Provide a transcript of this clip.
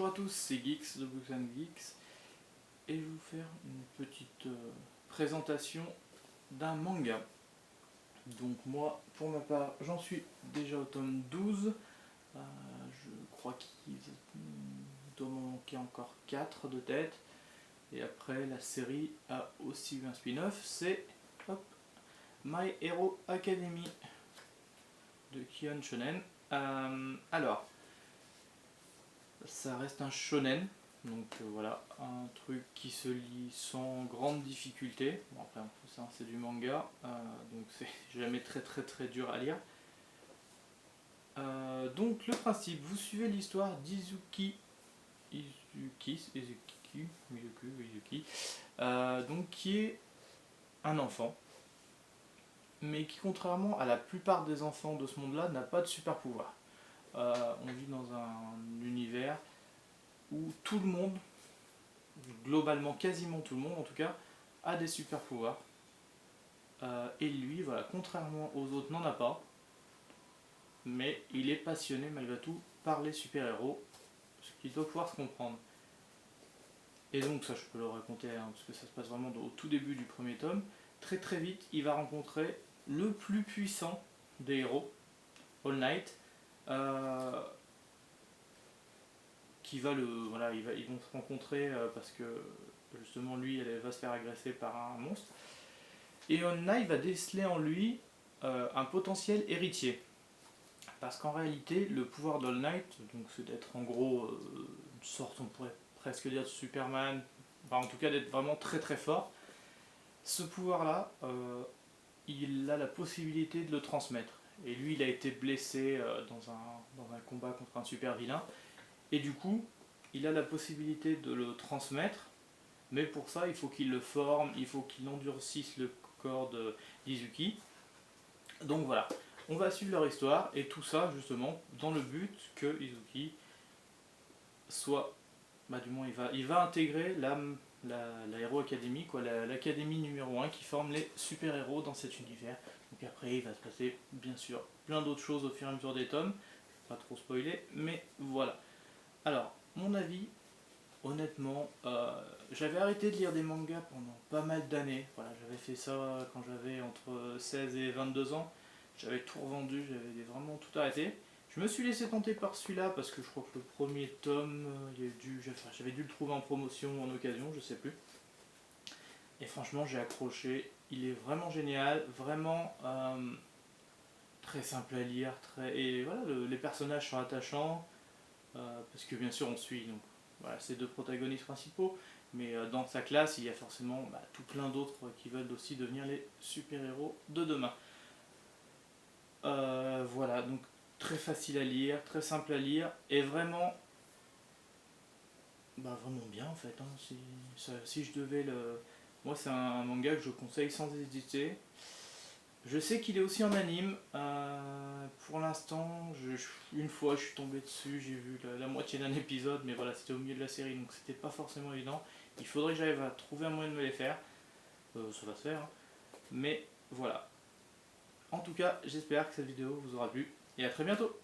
Bonjour à tous, c'est Geeks de Books and Geeks et je vais vous faire une petite présentation d'un manga. Donc moi, pour ma part, j'en suis déjà au tome 12. Je crois qu'il doit m'en manquer encore 4 de tête. Et après, la série a aussi eu un spin-off, c'est My Hero Academy de Kion Shonen. Alors, ça reste un shonen, donc voilà, un truc qui se lit sans grande difficulté. Bon, après, ça, c'est du manga, donc c'est jamais très dur à lire. Donc le principe, vous suivez l'histoire d'Izuki, donc qui est un enfant, mais qui contrairement à la plupart des enfants de ce monde-là n'a pas de super pouvoir. On vit dans un univers où tout le monde, globalement quasiment tout le monde en tout cas, a des super pouvoirs. Et lui, voilà, contrairement aux autres, n'en a pas. Mais il est passionné malgré tout par les super-héros, ce qu'il doit pouvoir se comprendre. Et donc ça je peux le raconter, hein, parce que ça se passe vraiment au tout début du premier tome. Très vite, il va rencontrer le plus puissant des héros, All Might, qui va ils vont se rencontrer parce que justement lui elle va se faire agresser par un monstre. Et All Might va déceler en lui un potentiel héritier. Parce qu'en réalité, le pouvoir d'All Might, donc c'est d'être en gros une sorte, on pourrait presque dire de Superman, enfin en tout cas d'être vraiment très fort. Ce pouvoir-là, il a la possibilité de le transmettre. Et lui, il a été blessé dans un combat contre un super vilain. Et du coup, il a la possibilité de le transmettre. Mais pour ça, il faut qu'il le forme, il faut qu'il endurcisse le corps d'Izuki. Donc voilà, on va suivre leur histoire. Et tout ça, justement, dans le but que Izuki soit... du moins, il va intégrer la Hero Academy, quoi, l'académie numéro 1 qui forme les super-héros dans cet univers. Donc après, il va se passer, bien sûr, plein d'autres choses au fur et à mesure des tomes. Pas trop spoiler, mais voilà. Alors, mon avis, honnêtement, j'avais arrêté de lire des mangas pendant pas mal d'années. Voilà, j'avais fait ça quand j'avais entre 16 et 22 ans. J'avais tout revendu, j'avais vraiment tout arrêté. Je me suis laissé tenter par celui-là parce que je crois que le premier tome, j'avais dû le trouver en promotion ou en occasion, je sais plus. Et franchement, j'ai accroché. Il est vraiment génial, vraiment très simple à lire. Et voilà, les personnages sont attachants parce que bien sûr, on suit donc voilà, ces deux protagonistes principaux. Mais dans sa classe, il y a forcément tout plein d'autres qui veulent aussi devenir les super-héros de demain. Voilà, donc très facile à lire, très simple à lire, et vraiment, vraiment bien en fait. Si je devais le... Moi c'est un manga que je conseille sans hésiter. Je sais qu'il est aussi en anime. Pour l'instant, une fois je suis tombé dessus, j'ai vu la moitié d'un épisode, mais voilà, c'était au milieu de la série, donc c'était pas forcément évident. Il faudrait que j'arrive à trouver un moyen de me les faire. Ça va se faire, hein. Mais voilà. En tout cas, j'espère que cette vidéo vous aura plu, et à très bientôt.